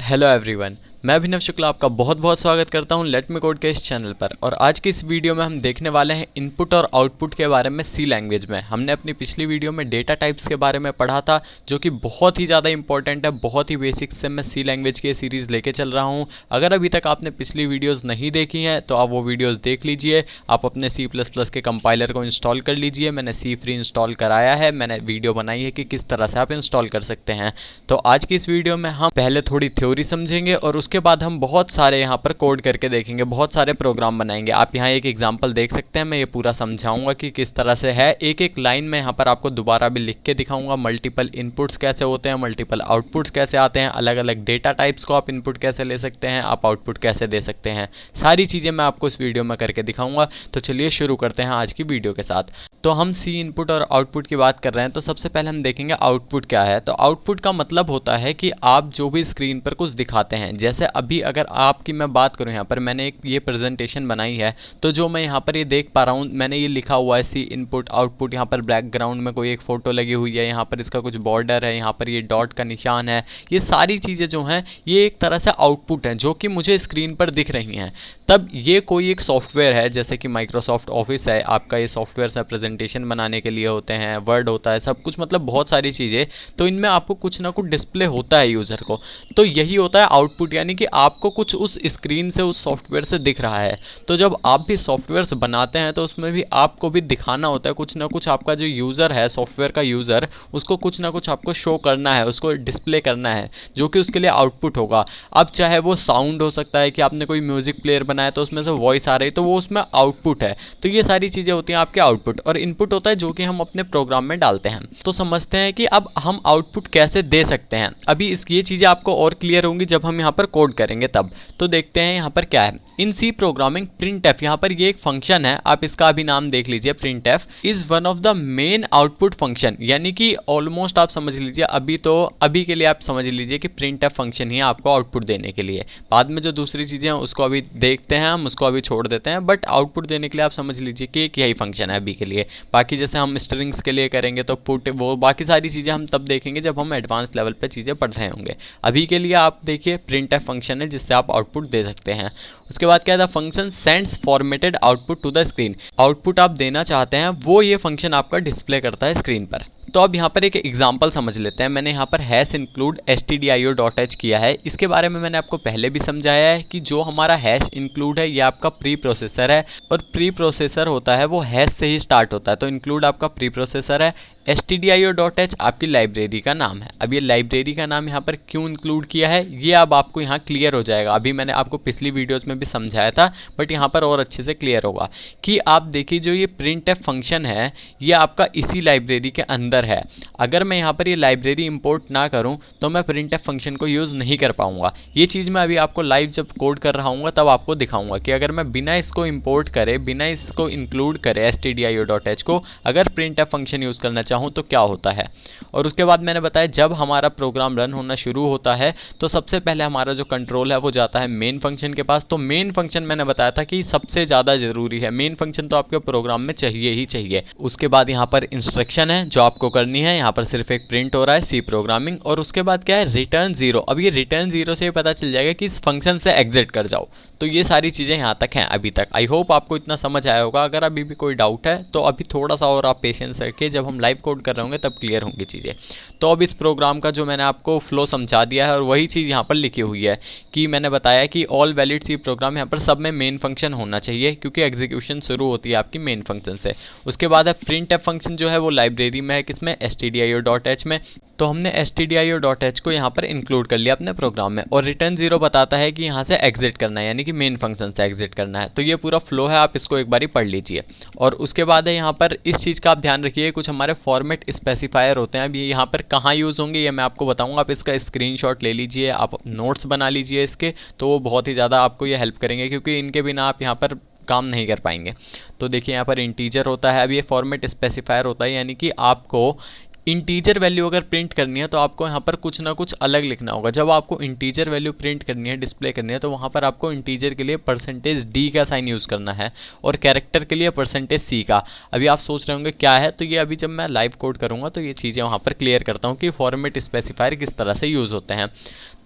Hello everyone, मैं अभिनव शुक्ला आपका बहुत बहुत स्वागत करता हूं लेट मी कोड के इस चैनल पर। और आज की इस वीडियो में हम देखने वाले हैं इनपुट और आउटपुट के बारे में सी लैंग्वेज में। हमने अपनी पिछली वीडियो में डेटा टाइप्स के बारे में पढ़ा था, जो कि बहुत ही ज़्यादा इंपॉर्टेंट है। बहुत ही बेसिक्स से मैं सी लैंग्वेज की सीरीज़ लेके चल रहा हूँ। अगर अभी तक आपने पिछली वीडियोज़ नहीं देखी हैं तो आप वो वीडियोज़ देख लीजिए। आप अपने C++ के कंपाइलर को इंस्टॉल कर लीजिए। मैंने सी फ्री इंस्टॉल कराया है, मैंने वीडियो बनाई है कि किस तरह से आप इंस्टॉल कर सकते हैं। तो आज की इस वीडियो में हम पहले थोड़ी थ्योरी समझेंगे और उसके बाद हम बहुत सारे यहाँ पर कोड करके देखेंगे, बहुत सारे प्रोग्राम बनाएंगे। आप यहाँ एक एग्जांपल देख सकते हैं, मैं ये पूरा समझाऊंगा कि किस तरह से है। एक एक लाइन में यहाँ पर आपको दोबारा भी लिख के दिखाऊंगा। मल्टीपल इनपुट्स कैसे होते हैं, मल्टीपल आउटपुट्स कैसे आते हैं, अलग अलग डेटा टाइप्स को आप इनपुट कैसे ले सकते हैं, आप आउटपुट कैसे दे सकते हैं, सारी चीज़ें मैं आपको इस वीडियो में करके दिखाऊंगा। तो चलिए शुरू करते हैं आज की वीडियो के साथ। तो हम सी इनपुट और आउटपुट की बात कर रहे हैं, तो सबसे पहले हम देखेंगे आउटपुट क्या है। तो आउटपुट का मतलब होता है कि आप जो भी स्क्रीन पर कुछ दिखाते हैं। जैसे अभी अगर आपकी मैं बात करूं, यहाँ पर मैंने एक ये प्रेजेंटेशन बनाई है, तो जो मैं यहाँ पर ये देख पा रहा हूँ, मैंने ये लिखा हुआ है सी इनपुट आउटपुट। यहाँ पर बैकग्राउंड में कोई एक फ़ोटो लगी हुई है, यहाँ पर इसका कुछ बॉर्डर है, यहाँ पर ये डॉट का निशान है। ये सारी चीज़ें जो हैं ये एक तरह से आउटपुट हैं जो कि मुझे स्क्रीन पर दिख रही हैं। तब ये कोई एक सॉफ्टवेयर है, जैसे कि माइक्रोसॉफ्ट ऑफिस है, आपका ये सॉफ्टवेयर से प्रेजेंटेशन बनाने के लिए होते हैं, वर्ड होता है, सब कुछ, मतलब बहुत सारी चीज़ें। तो इनमें आपको कुछ ना कुछ डिस्प्ले होता है यूज़र को। तो यही होता है आउटपुट, यानी कि आपको कुछ उस स्क्रीन से, उस सॉफ्टवेयर से दिख रहा है। तो जब आप भी सॉफ्टवेयर्स बनाते हैं तो उसमें भी आपको भी दिखाना होता है कुछ ना कुछ। आपका जो यूज़र है, सॉफ्टवेयर का यूज़र, उसको कुछ ना कुछ आपको शो करना है, उसको डिस्प्ले करना है, जो कि उसके लिए आउटपुट होगा। अब चाहे वो साउंड हो सकता है कि आपने कोई म्यूजिक प्लेयर बनाया तो उसमें से वॉइस आ रही, तो वो उसमें आउटपुट है। तो ये सारी चीज़ें होती हैं आपके आउटपुट। और इनपुट होता है जो कि हम अपने प्रोग्राम में डालते हैं। तो समझते हैं कि अब हम आउटपुट कैसे दे सकते हैं। अभी ये चीज़ें आपको और क्लियर होंगी जब हम यहाँ पर कोड करेंगे तब। तो देखते हैं यहाँ पर क्या है। इन सी प्रोग्रामिंग printf, यहाँ पर ये एक फंक्शन है, आप इसका अभी नाम देख लीजिए। printf is one of the main output function, यानी कि ऑलमोस्ट आप समझ लीजिए। अभी के लिए आप समझ लीजिए कि printf फंक्शन ही है आपको आउटपुट देने के लिए। बाद में जो दूसरी चीज़ें हैं उसको अभी देखते हैं, हम उसको अभी छोड़ देते हैं। बट आउटपुट देने के लिए आप समझ लीजिए कि एक यही फंक्शन है अभी के लिए। बाकी जैसे हम स्ट्रिंग्स के लिए करेंगे तो पुट, वो बाकी सारी चीज़ें हम तब देखेंगे जब हम एडवांस लेवल पे चीज़ें पढ़ रहे होंगे। अभी के लिए आप देखिए printf फंक्शन है जिससे आप आउटपुट दे सकते हैं। उसके बाद क्या है, the function sends formatted output to the screen. Output आप देना चाहते हैं वो ये फंक्शन आपका डिस्प्ले करता है स्क्रीन पर। तो अब यहाँ पर एक एग्जांपल समझ लेते हैं। मैंने यहाँ पर हैश इंक्लूड stdio.h किया है। इसके बारे में मैंने आपको पहले भी समझाया है कि जो हमारा हैश इंक्लूड है ये आपका प्री प्रोसेसर है, और प्री प्रोसेसर होता है वो हैश से ही स्टार्ट होता है। तो इंक्लूड आपका प्री प्रोसेसर है, stdio.h आपकी लाइब्रेरी का नाम है। अब ये लाइब्रेरी का नाम यहाँ पर क्यों इंक्लूड किया है ये अब आपको यहाँ क्लियर हो जाएगा। अभी मैंने आपको पिछली वीडियोस में भी समझाया था, बट यहाँ पर और अच्छे से क्लियर होगा कि आप देखिए जो ये printf फंक्शन है ये आपका इसी लाइब्रेरी के अंदर है। अगर मैं यहाँ पर ये लाइब्रेरी इंपोर्ट ना करूँ तो मैं printf फंक्शन को यूज़ नहीं कर पाऊँगा। ये चीज़ मैं अभी आपको लाइव जब कोड कर रहा हूँ तब आपको दिखाऊँगा कि अगर मैं बिना इसको इंपोर्ट करे, बिना इसको इंक्लूड करे stdio.h को, अगर printf फंक्शन यूज़ करना चाहूँ तो क्या होता है। और उसके बाद मैंने बताया जब हमारा प्रोग्राम रन होना शुरू होता है तो सबसे पहले हमारा जो कंट्रोल है वो जाता है मेन फंक्शन के पास। तो मेन फंक्शन मैंने बताया था कि सबसे ज़्यादा ज़रूरी है, मेन फंक्शन तो आपके प्रोग्राम में चाहिए ही चाहिए। उसके बाद यहाँ पर इंस्ट्रक्शन है जो आपको करनी है, यहाँ पर सिर्फ एक प्रिंट हो रहा है, सी प्रोग्रामिंग। और उसके बाद क्या है, रिटर्न 0। अब ये रिटर्न 0 से पता चल जाएगा कि इस फंक्शन से एग्जिट कर जाओ। तो ये सारी चीज़ें यहाँ तक हैं अभी तक। आई होप आपको इतना समझ आया होगा। अगर अभी भी कोई डाउट है तो अभी थोड़ा सा और आप पेशेंस रखिए, जब हम लाइव कोड कर रहे होंगे तब क्लियर होंगी चीज़ें। तो अब इस प्रोग्राम का जो मैंने आपको फ्लो समझा दिया है, और वही चीज़ यहाँ पर लिखी हुई है कि मैंने बताया कि ऑल वैलिड सी प्रोग्राम, यहाँ पर सब में मेन फंक्शन होना चाहिए क्योंकि एग्जीक्यूशन शुरू होती है आपकी मेन फंक्शन से। उसके बाद है printf फंक्शन जो है वो लाइब्रेरी में है, किसमें, stdio.h में। तो हमने stdio.h को यहाँ पर इंक्लूड कर लिया अपने प्रोग्राम में। और रिटर्न 0 बताता है कि यहाँ से एग्जिट करना है, यानी कि मेन फंक्शन से एग्जिट करना है। तो ये पूरा फ्लो है, आप इसको एक बारी पढ़ लीजिए। और उसके बाद है यहाँ पर इस चीज़ का आप ध्यान रखिए, कुछ हमारे फॉर्मेट स्पेसिफायर होते हैं। अब ये यहाँ पर कहाँ यूज़ होंगे ये मैं आपको बताऊँगा। आप इसका स्क्रीनशॉट ले लीजिए, आप नोट्स बना लीजिए इसके, तो वो बहुत ही ज़्यादा आपको ये हेल्प करेंगे क्योंकि इनके बिना आप यहाँ पर काम नहीं कर पाएंगे। तो देखिए यहाँ पर इंटीजर होता है। अब ये फॉर्मेट स्पेसिफायर होता है, यानी कि आपको इंटीजर वैल्यू अगर प्रिंट करनी है तो आपको यहाँ पर कुछ ना कुछ अलग लिखना होगा। जब आपको इंटीजर वैल्यू प्रिंट करनी है, डिस्प्ले करनी है, तो वहाँ पर आपको इंटीजर के लिए %d का साइन यूज़ करना है और कैरेक्टर के लिए %c का। अभी आप सोच रहे होंगे क्या है, तो ये अभी जब मैं लाइव कोड करूँगा तो ये चीज़ें वहाँ पर क्लियर करता हूँ कि फॉर्मेट स्पेसिफायर किस तरह से यूज़ होते हैं।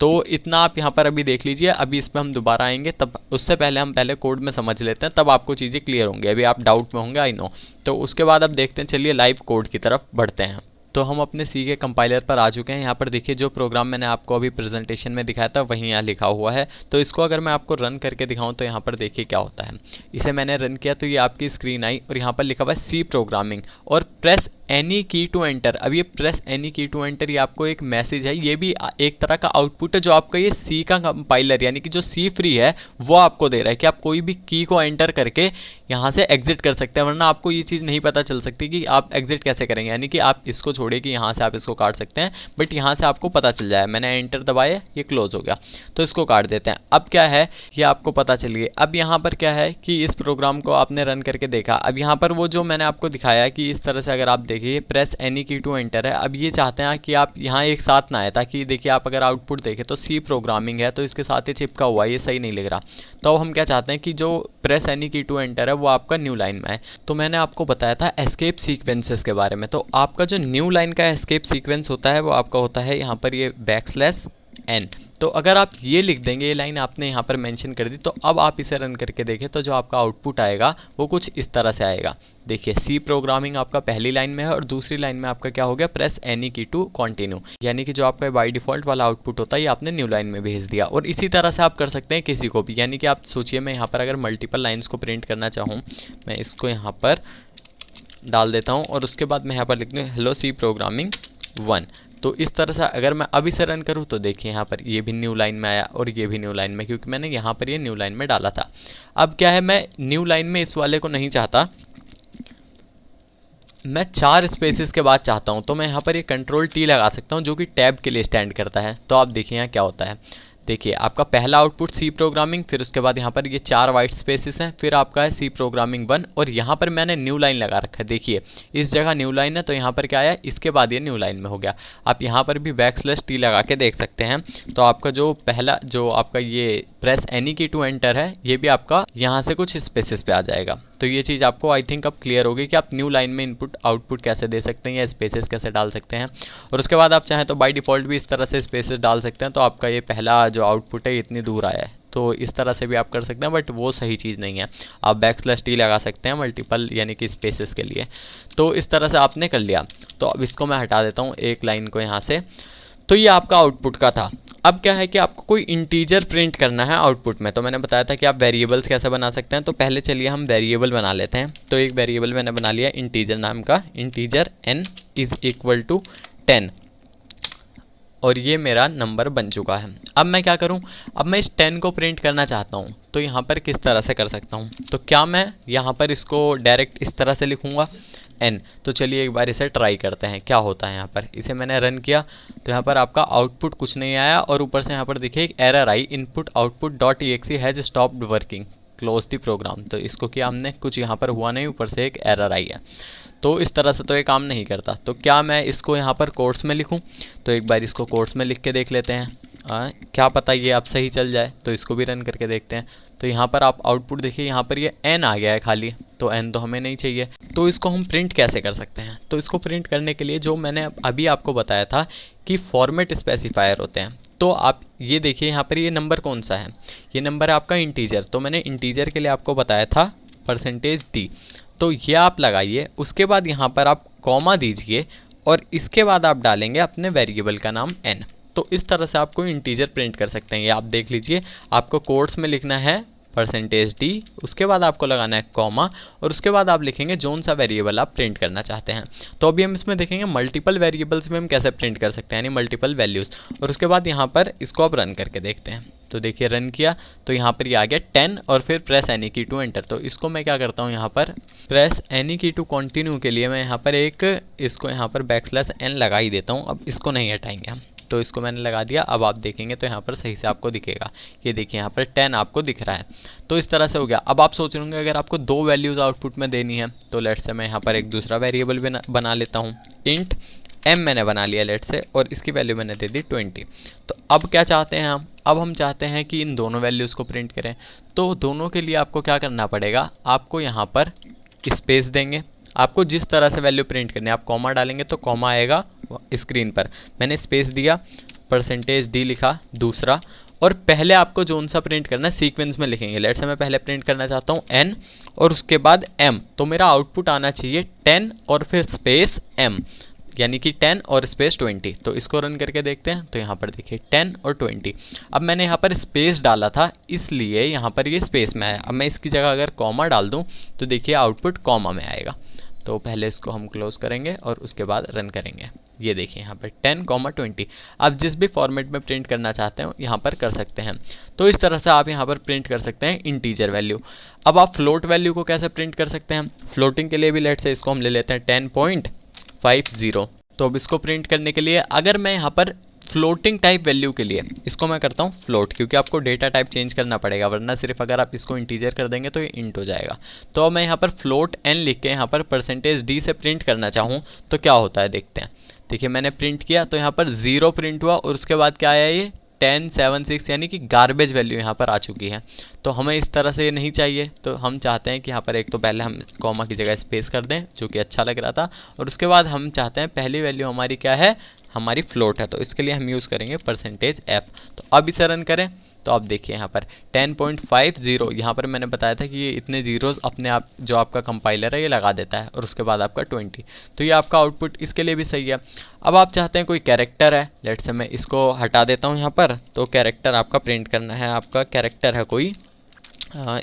तो इतना आप यहाँ पर अभी देख लीजिए। अभी इस पर हम दोबारा आएंगे, तब उससे पहले हम पहले कोड में समझ लेते हैं, तब आपको चीज़ें क्लियर होंगी। अभी आप डाउट में होंगे, आई नो। तो उसके बाद अब देखते हैं, चलिए लाइव कोड की तरफ बढ़ते हैं। तो हम अपने सी के कंपाइलर पर आ चुके हैं। यहाँ पर देखिए जो प्रोग्राम मैंने आपको अभी प्रेजेंटेशन में दिखाया था वहीं यहाँ लिखा हुआ है। तो इसको अगर मैं आपको रन करके दिखाऊं तो यहाँ पर देखिए क्या होता है। इसे मैंने रन किया तो ये आपकी स्क्रीन आई और यहाँ पर लिखा हुआ है सी प्रोग्रामिंग और प्रेस एनी की टू एंटर। अब ये प्रेस एनी की टू एंटर ये आपको एक मैसेज है, ये भी एक तरह का आउटपुट है जो आपका ये सी का कंपाइलर यानी कि जो सी फ्री है वो आपको दे रहा है कि आप कोई भी की को एंटर करके यहाँ से एग्जिट कर सकते हैं, वरना आपको ये चीज़ नहीं पता चल सकती कि आप एग्जिट कैसे करेंगे। यानी कि आप इसको छोड़िए कि यहाँ से आप इसको काट सकते हैं, बट यहाँ से आपको पता चल जाए। मैंने एंटर दबाया, ये क्लोज हो गया, तो इसको काट देते हैं। अब क्या है ये आपको पता चलिए। अब यहाँ पर क्या है कि इस प्रोग्राम को आपने रन करके देखा। अब यहाँ पर वो जो मैंने आपको दिखाया कि इस तरह से अगर आप देखिए प्रेस एनी की टू एंटर है। अब ये चाहते हैं कि आप यहाँ एक साथ ना आए, ताकि देखिए आप अगर आउटपुट देखें तो सी प्रोग्रामिंग है तो इसके साथ ही चिपका हुआ है, ये सही नहीं लिख रहा। तो अब हम क्या चाहते हैं कि जो प्रेस एनी की टू एंटर है वो आपका न्यू लाइन में है। तो मैंने आपको बताया था एस्केप सीक्वेंसेस के बारे में। तो आपका जो न्यू लाइन का एस्केप सीक्वेंस होता है वो आपका होता है यहाँ पर ये \n। तो अगर आप ये लिख देंगे, ये लाइन आपने यहाँ पर मेंशन कर दी, तो अब आप इसे रन करके देखें तो जो आपका आउटपुट आएगा वो कुछ इस तरह से आएगा। देखिए सी प्रोग्रामिंग आपका पहली लाइन में है और दूसरी लाइन में आपका क्या हो गया, प्रेस एनी की टू कंटिन्यू। यानी कि जो आपका बाय डिफॉल्ट वाला आउटपुट होता है ये आपने न्यू लाइन में भेज दिया। और इसी तरह से आप कर सकते हैं किसी को भी। यानी कि आप सोचिए मैं यहाँ पर अगर मल्टीपल लाइन्स को प्रिंट करना चाहूँ, मैं इसको यहाँ पर डाल देता हूँ और उसके बाद मैं यहाँ पर लिख दूँ हेलो सी प्रोग्रामिंग 1। तो इस तरह से अगर मैं अभी से रन करूँ तो देखिए यहाँ पर ये भी न्यू लाइन में आया और ये भी न्यू लाइन में, क्योंकि मैंने यहाँ पर ये न्यू लाइन में डाला था। अब क्या है, मैं न्यू लाइन में इस वाले को नहीं चाहता, मैं 4 स्पेसेस के बाद चाहता हूँ। तो मैं यहाँ पर ये Ctrl+T लगा सकता हूँ जो कि टैब के लिए स्टैंड करता है। तो आप देखिए यहाँ क्या होता है। देखिए आपका पहला आउटपुट सी प्रोग्रामिंग, फिर उसके बाद यहाँ पर ये 4 वाइट स्पेसेस हैं, फिर आपका है सी प्रोग्रामिंग 1 और यहाँ पर मैंने न्यू लाइन लगा रखा है। देखिए इस जगह न्यू लाइन है तो यहाँ पर क्या आया, इसके बाद ये न्यू लाइन में हो गया। आप यहाँ पर भी \t लगा के देख सकते हैं। तो आपका जो पहला जो आपका ये प्रेस एनी की टू एंटर है ये भी आपका यहाँ से कुछ स्पेसेस पे आ जाएगा। तो ये चीज़ आपको आई थिंक अब क्लियर होगी कि आप न्यू लाइन में इनपुट आउटपुट कैसे दे सकते हैं या स्पेसेस कैसे डाल सकते हैं। और उसके बाद आप चाहें तो बाय डिफ़ॉल्ट भी इस तरह से स्पेसेस डाल सकते हैं। तो आपका ये पहला जो आउटपुट है इतनी दूर आया है, तो इस तरह से भी आप कर सकते हैं, बट वो सही चीज़ नहीं है। आप \t लगा सकते हैं मल्टीपल यानी कि स्पेसेस के लिए। तो इस तरह से आपने कर लिया। तो अब इसको मैं हटा देता हूँ एक लाइन को यहाँ से। तो ये आपका आउटपुट का था। अब क्या है कि आपको कोई इंटीजर प्रिंट करना है आउटपुट में। तो मैंने बताया था कि आप वेरिएबल्स कैसे बना सकते हैं। तो पहले चलिए हम वेरिएबल बना लेते हैं। तो एक वेरिएबल मैंने बना लिया इंटीजर नाम का, इंटीजर n = 10 और ये मेरा नंबर बन चुका है। अब मैं क्या करूं, अब मैं इस 10 को प्रिंट करना चाहता हूं। तो यहाँ पर किस तरह से कर सकता हूं, तो क्या मैं यहाँ पर इसको डायरेक्ट इस तरह से लिखूँगा n। तो चलिए एक बार इसे ट्राई करते हैं क्या होता है। यहाँ पर इसे मैंने रन किया तो यहाँ पर आपका आउटपुट कुछ नहीं आया और ऊपर से यहाँ पर देखिए एक एरर आई, input output .exe has stopped working, close the program. तो इसको किया हमने, कुछ यहाँ पर हुआ नहीं, ऊपर से एक एरर आई है। तो इस तरह से तो ये काम नहीं करता। तो क्या मैं इसको यहाँ पर कोट्स में लिखूँ, तो एक बार इसको कोट्स में लिख के देख लेते हैं। क्या पता ये अब सही चल जाए। तो इसको भी रन करके देखते हैं। तो यहाँ पर आप आउटपुट देखिए, यहाँ पर ये n आ गया है खाली, तो n तो हमें नहीं चाहिए। तो इसको हम प्रिंट कैसे कर सकते हैं, तो इसको प्रिंट करने के लिए जो मैंने अभी आपको बताया था कि फॉर्मेट स्पेसिफायर होते हैं। तो आप ये देखिए यहाँ पर ये नंबर कौन सा है, ये नंबर है आपका इंटीजर। तो मैंने इंटीजर के लिए आपको बताया था %d। तो ये आप लगाइए, उसके बाद यहाँ पर आप कॉमा दीजिए और इसके बाद आप डालेंगे अपने वेरिएबल का नाम n। तो इस तरह से आप कोई इंटीजर प्रिंट कर सकते हैं। ये आप देख लीजिए, आपको कोट्स में लिखना है %d, उसके बाद आपको लगाना है कॉमा और उसके बाद आप लिखेंगे जोन सा वेरिएबल आप प्रिंट करना चाहते हैं। तो अभी हम इसमें देखेंगे मल्टीपल वेरिएबल्स में हम कैसे प्रिंट कर सकते हैं, यानी मल्टीपल वैल्यूज़। और उसके बाद यहाँ पर इसको आप रन करके देखते हैं। तो देखिए रन किया तो यहाँ पर ये आ गया 10 और फिर प्रेस एनी की टू एंटर। तो इसको मैं क्या करता हूँ, यहाँ पर प्रेस एनी की टू कंटिन्यू के लिए मैं यहाँ पर एक इसको यहाँ पर \n लगा ही देता हूँ। अब इसको नहीं हटाएंगे हम। तो इसको मैंने लगा दिया। अब आप देखेंगे तो यहाँ पर सही से आपको दिखेगा, ये देखिए यहाँ पर 10 आपको दिख रहा है। तो इस तरह से हो गया। अब आप सोच रहे होंगे अगर आपको 2 वैल्यूज़ आउटपुट में देनी है, तो लेट्स से मैं यहाँ पर एक दूसरा वेरिएबल बना लेता हूँ, इंट m मैंने बना लिया लेट से, और इसकी वैल्यू मैंने दे दी 20। तो अब क्या चाहते हैं हम, अब हम चाहते हैं कि इन दोनों वैल्यूज़ को प्रिंट करें। तो दोनों के लिए आपको क्या करना पड़ेगा, आपको यहाँ पर स्पेस देंगे। आपको जिस तरह से वैल्यू प्रिंट करनी है, आप कॉमा डालेंगे तो कॉमा आएगा स्क्रीन पर, मैंने स्पेस दिया, %d लिखा दूसरा, और पहले आपको जोन सा प्रिंट करना है सीक्वेंस में लिखेंगे। लेट से मैं पहले प्रिंट करना चाहता हूँ n और उसके बाद m, तो मेरा आउटपुट आना चाहिए 10 और फिर स्पेस m, यानी कि 10 और स्पेस 20। तो इसको रन करके देखते हैं। तो यहाँ पर देखिए 10 और 20। अब मैंने यहाँ पर स्पेस डाला था इसलिए यहाँ पर ये स्पेस में आया। अब मैं इसकी जगह अगर कॉमा डाल दूँ तो देखिए आउटपुट कॉमा में आएगा। तो पहले इसको हम क्लोज करेंगे और उसके बाद रन करेंगे। ये देखिए यहाँ पर 10, 20। आप जिस भी फॉर्मेट में प्रिंट करना चाहते हो यहाँ पर कर सकते हैं। तो इस तरह से आप यहाँ पर प्रिंट कर सकते हैं इंटीजर वैल्यू। अब आप फ्लोट वैल्यू को कैसे प्रिंट कर सकते हैं, फ्लोटिंग के लिए भी लेट से इसको हम ले लेते हैं 10.50। तो अब इसको प्रिंट करने के लिए अगर मैं यहाँ पर फ्लोटिंग टाइप वैल्यू के लिए इसको मैं करता हूँ फ्लोट, क्योंकि आपको डेटा टाइप चेंज करना पड़ेगा, वरना सिर्फ अगर आप इसको इंटीजर कर देंगे तो ये इंट हो जाएगा। तो अब मैं यहाँ पर फ्लोट n लिख के यहाँ पर %d से प्रिंट करना चाहूँ तो क्या होता है देखते हैं। देखिए मैंने प्रिंट किया तो यहाँ पर 0 प्रिंट हुआ और उसके बाद क्या आया, ये 1076, यानी कि गार्बेज वैल्यू यहाँ पर आ चुकी है। तो हमें इस तरह से ये नहीं चाहिए। तो हम चाहते हैं कि यहाँ पर एक तो पहले हम कॉमा की जगह स्पेस कर दें, जो कि अच्छा लग रहा था, और उसके बाद हम चाहते हैं पहली वैल्यू हमारी क्या है, हमारी फ्लोट है। तो इसके लिए हम यूज़ करेंगे %f। तो अब इसे रन करें तो आप देखिए यहाँ पर 10.50, यहाँ पर मैंने बताया था कि ये इतने जीरोज़ अपने आप जो आपका कंपाइलर है ये लगा देता है, और उसके बाद आपका 20। तो ये आपका आउटपुट इसके लिए भी सही है। अब आप चाहते हैं कोई कैरेक्टर है, लेट से मैं इसको हटा देता हूँ यहाँ पर। तो कैरेक्टर आपका प्रिंट करना है, आपका कैरेक्टर है कोई,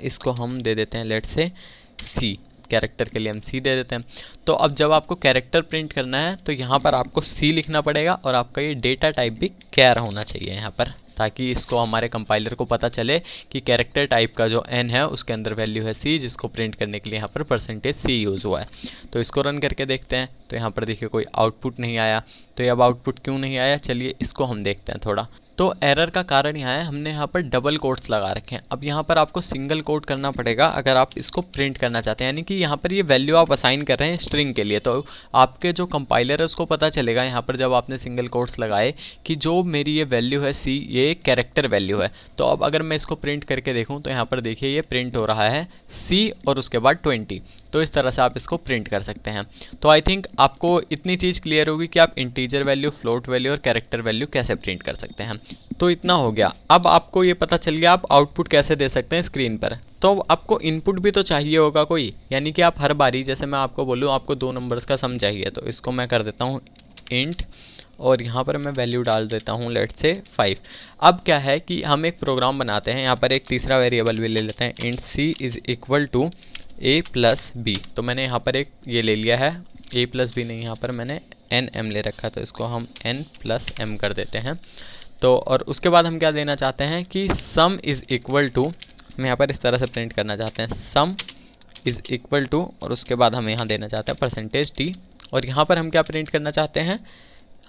इसको हम दे देते हैं लेट से C, कैरेक्टर के लिए हम C दे देते हैं। तो अब जब आपको कैरेक्टर प्रिंट करना है तो यहाँ पर आपको C लिखना पड़ेगा, और आपका ये डेटा टाइप भी कैर होना चाहिए यहाँ पर, ताकि इसको हमारे कंपाइलर को पता चले कि कैरेक्टर टाइप का जो n है उसके अंदर वैल्यू है C, जिसको प्रिंट करने के लिए यहाँ पर %C यूज़ हुआ है। तो इसको रन करके देखते हैं। तो यहाँ पर देखिए कोई आउटपुट नहीं आया। तो ये अब आउटपुट क्यों नहीं आया, चलिए इसको हम देखते हैं थोड़ा। तो एरर का कारण यहाँ है, हमने यहाँ पर डबल कोट्स लगा रखे हैं। अब यहाँ पर आपको सिंगल कोट करना पड़ेगा अगर आप इसको प्रिंट करना चाहते हैं, यानी कि यहाँ पर ये वैल्यू आप असाइन कर रहे हैं स्ट्रिंग के लिए। तो आपके जो कंपाइलर है उसको पता चलेगा यहाँ पर जब आपने सिंगल कोट्स लगाए कि जो मेरी ये वैल्यू है C, ये एक कैरेक्टर वैल्यू है। तो अब अगर मैं इसको प्रिंट करके देखूँ तो यहाँ पर देखिए ये प्रिंट हो रहा है C और उसके बाद 20। तो इस तरह से आप इसको प्रिंट कर सकते हैं। तो आई थिंक आपको इतनी चीज़ क्लियर होगी कि आप इंटीजर वैल्यू, फ्लोट वैल्यू और कैरेक्टर वैल्यू कैसे प्रिंट कर सकते हैं। तो इतना हो गया। अब आपको ये पता चल गया आप आउटपुट कैसे दे सकते हैं स्क्रीन पर। तो आपको इनपुट भी तो चाहिए होगा कोई, यानी कि आप हर बारी, जैसे मैं आपको बोलूँ आपको 2 नंबर्स का सम चाहिए, तो इसको मैं कर देता हूँ इंट, और यहाँ पर मैं वैल्यू डाल देता हूँ लेट से 5। अब क्या है कि हम एक प्रोग्राम बनाते हैं, यहाँ पर एक तीसरा वेरिएबल भी ले लेते हैं, int c is equal to a+b। तो मैंने यहाँ पर एक ये ले लिया है, a+b नहीं, यहाँ पर मैंने nm ले रखा, तो इसको हम n+m कर देते हैं। तो और उसके बाद हम क्या देना चाहते हैं कि सम इज़ इक्वल टू, हम यहाँ पर इस तरह से प्रिंट करना चाहते हैं सम इज़ इक्वल टू, और उसके बाद हम यहाँ देना चाहते हैं %t, और यहाँ पर हम क्या प्रिंट करना चाहते हैं,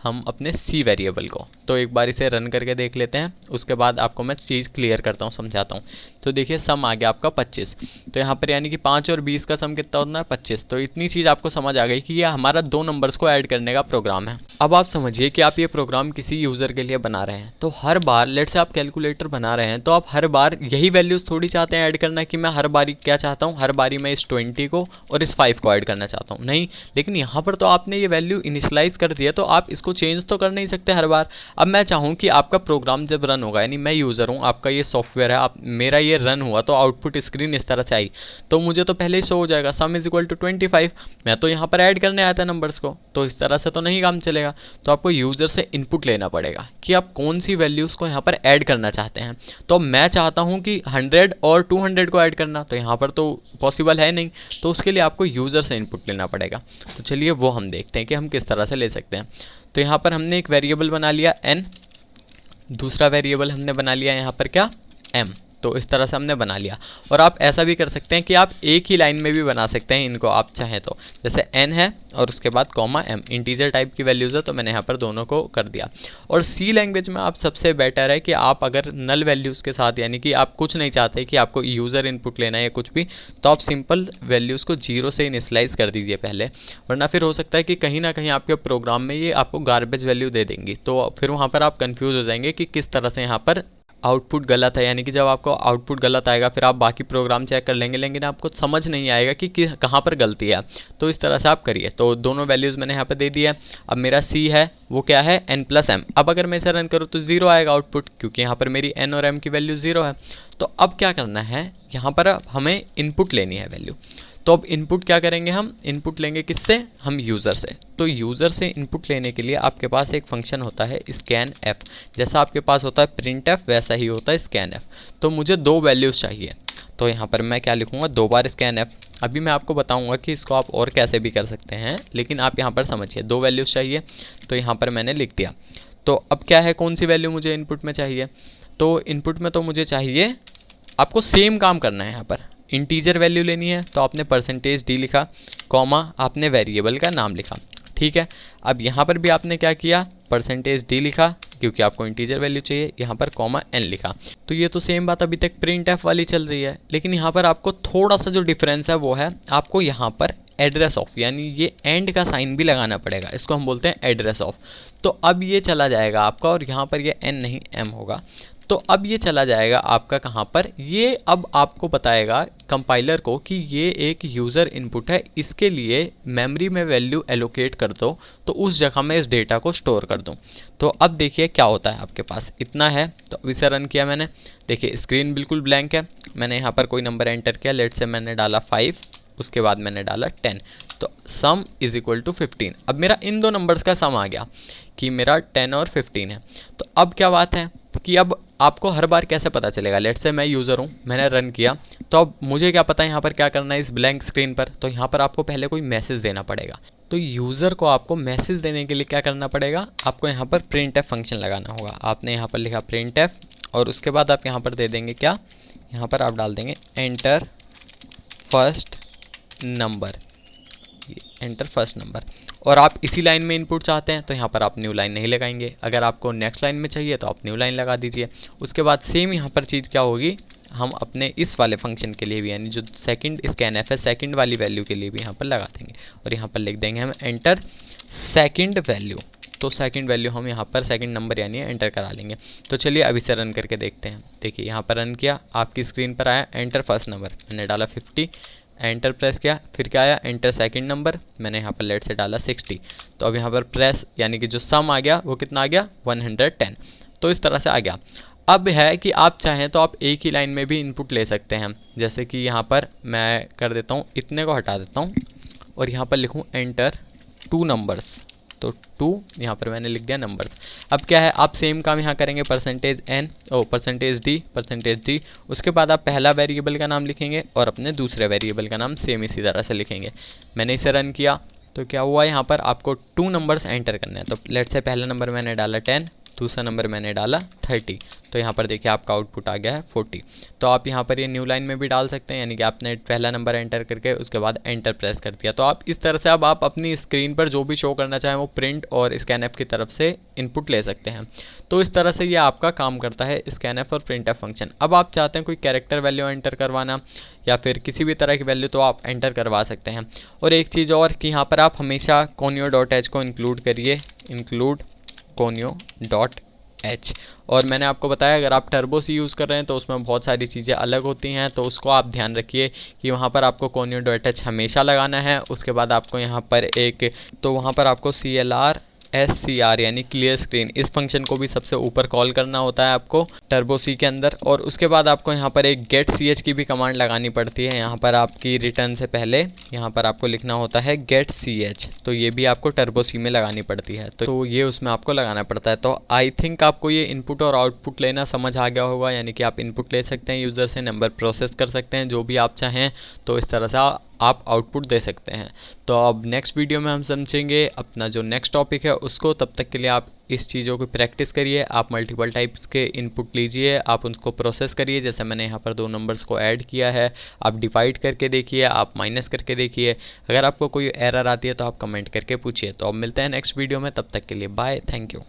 हम अपने C वेरिएबल को। तो एक बार इसे रन करके देख लेते हैं, उसके बाद आपको मैं चीज़ क्लियर करता हूँ, समझाता हूँ। तो देखिए सम आ गया आपका 25। तो यहाँ पर यानी कि 5 और 20 का सम कितना होता है, 25। तो इतनी चीज़ आपको समझ आ गई कि ये हमारा 2 नंबर्स को ऐड करने का प्रोग्राम है। अब आप समझिए कि आप ये प्रोग्राम किसी यूज़र के लिए बना रहे हैं। तो हर बार लेट से आप कैलकुलेटर बना रहे हैं, तो आप हर बार यही वैल्यूज़ थोड़ी चाहते हैं ऐड करना, कि मैं हर बारी क्या चाहता हूँ, हर बारी मैं इस 20 को और इस 5 को ऐड करना चाहता हूँ, नहीं। लेकिन यहाँ पर तो आपने ये वैल्यू इनिशियलाइज़ कर दिया, तो आप इसको चेंज तो कर नहीं सकते हर बार। अब मैं चाहूँ कि आपका प्रोग्राम जब रन होगा, यानी मैं यूज़र हूँ, आपका ये सॉफ्टवेयर है, आप मेरा ये रन हुआ तो आउटपुट स्क्रीन इस तरह से आई, तो मुझे तो पहले ही शो हो जाएगा सम इज इक्वल टू 25। मैं तो यहाँ पर ऐड करने आया था नंबर्स को, तो इस तरह से तो नहीं काम चलेगा। तो आपको यूज़र से इनपुट लेना पड़ेगा कि आप कौन सी वैल्यूज़ को यहाँ पर ऐड करना चाहते हैं। तो मैं चाहता हूँ कि 100 और 200 को ऐड करना, तो यहाँ पर तो पॉसिबल है नहीं, तो उसके लिए आपको यूज़र से इनपुट लेना पड़ेगा। तो चलिए वो हम देखते हैं कि हम किस तरह से ले सकते हैं। तो यहाँ पर हमने एक वेरिएबल बना लिया n, दूसरा वेरिएबल हमने बना लिया यहाँ पर क्या m। तो इस तरह से हमने बना लिया। और आप ऐसा भी कर सकते हैं कि आप एक ही लाइन में भी बना सकते हैं इनको आप चाहें तो, जैसे n है और उसके बाद कॉमा m, इंटीजर टाइप की वैल्यूज़ है तो मैंने यहाँ पर दोनों को कर दिया। और सी लैंग्वेज में आप सबसे बेटर है कि आप अगर नल वैल्यूज़ के साथ, यानी कि आप कुछ नहीं चाहते कि आपको यूज़र इनपुट लेना है या कुछ भी, तो आप सिंपल वैल्यूज़ को 0 से इनिशियलाइज कर दीजिए पहले, वरना फिर हो सकता है कि कहीं ना कहीं आपके प्रोग्राम में ये आपको गार्बेज वैल्यू दे देंगी, तो फिर वहाँ पर आप कंफ्यूज हो जाएंगे कि किस तरह से यहाँ पर आउटपुट गलत है। यानी कि जब आपको आउटपुट गलत आएगा फिर आप बाकी प्रोग्राम चेक कर लेंगे लेकिन आपको समझ नहीं आएगा कि कहाँ पर गलती है। तो इस तरह से आप करिए। तो दोनों वैल्यूज़ मैंने यहाँ पर दे दिया। अब मेरा सी है वो क्या है, n+m। अब अगर मैं इसे रन करूँ तो 0 आएगा आउटपुट, क्योंकि यहाँ पर मेरी n और m की वैल्यू 0 है। तो अब क्या करना है, यहाँ पर हमें इनपुट लेनी है वैल्यू। तो अब इनपुट क्या करेंगे, हम इनपुट लेंगे किससे, हम यूज़र से। तो यूज़र से इनपुट लेने के लिए आपके पास एक फंक्शन होता है scanf। जैसा आपके पास होता है printf वैसा ही होता है scanf। तो मुझे 2 वैल्यूज़ चाहिए, तो यहाँ पर मैं क्या लिखूँगा, 2 बार scanf। अभी मैं आपको बताऊँगा कि इसको आप और कैसे भी कर सकते हैं, लेकिन आप यहाँ पर समझिए 2 वैल्यूज़ चाहिए, तो यहाँ पर मैंने लिख दिया। तो अब क्या है, कौन सी वैल्यू मुझे इनपुट में चाहिए, तो इनपुट में तो मुझे चाहिए, आपको सेम काम करना है। यहाँ पर इंटीजर वैल्यू लेनी है तो आपने %d लिखा, कॉमा आपने वेरिएबल का नाम लिखा, ठीक है। अब यहाँ पर भी आपने क्या किया, %d लिखा क्योंकि आपको इंटीजर वैल्यू चाहिए, यहाँ पर कॉमा n लिखा। तो ये तो सेम बात अभी तक printf वाली चल रही है, लेकिन यहाँ पर आपको थोड़ा सा जो डिफरेंस है वो है, आपको यहाँ पर एड्रेस ऑफ, यानी ये एंड का साइन भी लगाना पड़ेगा, इसको हम बोलते हैं एड्रेस ऑफ। तो अब ये चला जाएगा आपका, और यहाँ पर ये n नहीं m होगा। तो अब ये चला जाएगा आपका कहाँ पर, ये अब आपको बताएगा कंपाइलर को कि ये एक यूज़र इनपुट है, इसके लिए मेमोरी में वैल्यू एलोकेट कर दो, तो उस जगह में इस डेटा को स्टोर कर दूँ। तो अब देखिए क्या होता है, आपके पास इतना है। तो अब इसे रन किया मैंने, देखिए स्क्रीन बिल्कुल ब्लैंक है। मैंने यहाँ पर कोई नंबर एंटर किया, लेट से मैंने डाला 5, उसके बाद मैंने डाला 10, तो सम इज़ इक्वल टू 15। अब मेरा इन 2 नंबर्स का सम आ गया कि मेरा 10 और 15 है। तो अब क्या बात है कि अब आपको हर बार कैसे पता चलेगा, लेट से मैं यूज़र हूँ, मैंने रन किया, तो अब मुझे क्या पता है यहाँ पर क्या करना है इस ब्लैंक स्क्रीन पर। तो यहाँ पर आपको पहले कोई मैसेज देना पड़ेगा। तो यूज़र को आपको मैसेज देने के लिए क्या करना पड़ेगा, आपको यहाँ पर printf फंक्शन लगाना होगा। आपने यहाँ पर लिखा printf, और उसके बाद आप यहाँ पर दे देंगे क्या, यहाँ पर आप डाल देंगे enter first number, enter first number. और आप इसी लाइन में इनपुट चाहते हैं तो यहाँ पर आप न्यू लाइन नहीं लगाएंगे। अगर आपको नेक्स्ट लाइन में चाहिए तो आप न्यू लाइन लगा दीजिए। उसके बाद सेम यहाँ पर चीज़ क्या होगी, हम अपने इस वाले फंक्शन के लिए भी, यानी जो सेकंड scanf है, सेकंड वाली वैल्यू के लिए भी यहाँ पर लगा देंगे, और यहाँ पर लिख देंगे हम एंटर सेकंड वैल्यू। तो सेकंड वैल्यू हम यहाँ पर सेकंड नंबर यानी एंटर करा लेंगे। तो चलिए अभी से रन करके देखते हैं। देखिए यहाँ पर रन किया, आपकी स्क्रीन पर आया एंटर फर्स्ट नंबर, मैंने डाला 50, एंटर प्रेस किया, फिर क्या आया एंटर सेकंड नंबर, मैंने यहाँ पर लेट से डाला 60। तो अब यहाँ पर प्रेस, यानी कि जो सम आ गया वो कितना आ गया 110। तो इस तरह से आ गया। अब है कि आप चाहें तो आप एक ही लाइन में भी इनपुट ले सकते हैं, जैसे कि यहाँ पर मैं कर देता हूँ, इतने को हटा देता हूँ और यहाँ पर लिखूँ एंटर 2 नंबर्स। तो 2 यहाँ पर मैंने लिख दिया नंबर्स। अब क्या है, आप सेम काम यहाँ करेंगे %d, उसके बाद आप पहला वेरिएबल का नाम लिखेंगे और अपने दूसरे वेरिएबल का नाम सेम इसी तरह से लिखेंगे। मैंने इसे रन किया तो क्या हुआ, यहाँ पर आपको 2 नंबर्स एंटर करने हैं। तो लेट से पहला नंबर मैंने डाला 10, दूसरा नंबर मैंने डाला 30। तो यहाँ पर देखिए आपका आउटपुट आ गया है 40। तो आप यहाँ पर ये न्यू लाइन में भी डाल सकते हैं, यानी कि आपने पहला नंबर एंटर करके उसके बाद एंटर प्रेस कर दिया। तो आप इस तरह से अब आप अपनी स्क्रीन पर जो भी शो करना चाहें वो प्रिंट और स्कैनएफ की तरफ से इनपुट ले सकते हैं। तो इस तरह से ये आपका काम करता है स्कैनएफ और प्रिंटएफ फंक्शन। अब आप चाहते हैं कोई कैरेक्टर वैल्यू एंटर करवाना या फिर किसी भी तरह की वैल्यू, तो आप एंटर करवा सकते हैं। और एक चीज़ और कि यहाँ पर आप हमेशा conio.h को इंक्लूड करिए, इंक्लूड conio.h। और मैंने आपको बताया अगर आप टर्बो सी यूज़ कर रहे हैं तो उसमें बहुत सारी चीज़ें अलग होती हैं, तो उसको आप ध्यान रखिए कि वहाँ पर आपको conio.h हमेशा लगाना है। उसके बाद आपको यहाँ पर वहाँ पर आपको CLR यानी क्लियर स्क्रीन, इस फंक्शन को भी सबसे ऊपर कॉल करना होता है आपको टर्बो सी के अंदर। और उसके बाद आपको यहाँ पर एक गेट ch की भी कमांड लगानी पड़ती है। यहाँ पर आपकी रिटर्न से पहले यहाँ पर आपको लिखना होता है गेट ch, तो ये भी आपको टर्बो सी में लगानी पड़ती है, तो ये उसमें आपको लगाना पड़ता है। तो आई थिंक आपको ये इनपुट और आउटपुट लेना समझ आ गया होगा, यानी कि आप इनपुट ले सकते हैं यूज़र से, नंबर प्रोसेस कर सकते हैं जो भी आप चाहें। तो इस तरह से आप आउटपुट दे सकते हैं। तो अब नेक्स्ट वीडियो में हम समझेंगे अपना जो नेक्स्ट टॉपिक है उसको। तब तक के लिए आप इस चीज़ों की प्रैक्टिस करिए, आप मल्टीपल टाइप्स के इनपुट लीजिए, आप उनको प्रोसेस करिए। जैसे मैंने यहाँ पर 2 नंबर्स को ऐड किया है, आप डिवाइड करके देखिए, आप माइनस करके देखिए। अगर आपको कोई एरर आती है तो आप कमेंट करके पूछिए। तो अब मिलते हैं नेक्स्ट वीडियो में, तब तक के लिए बाय, थैंक यू।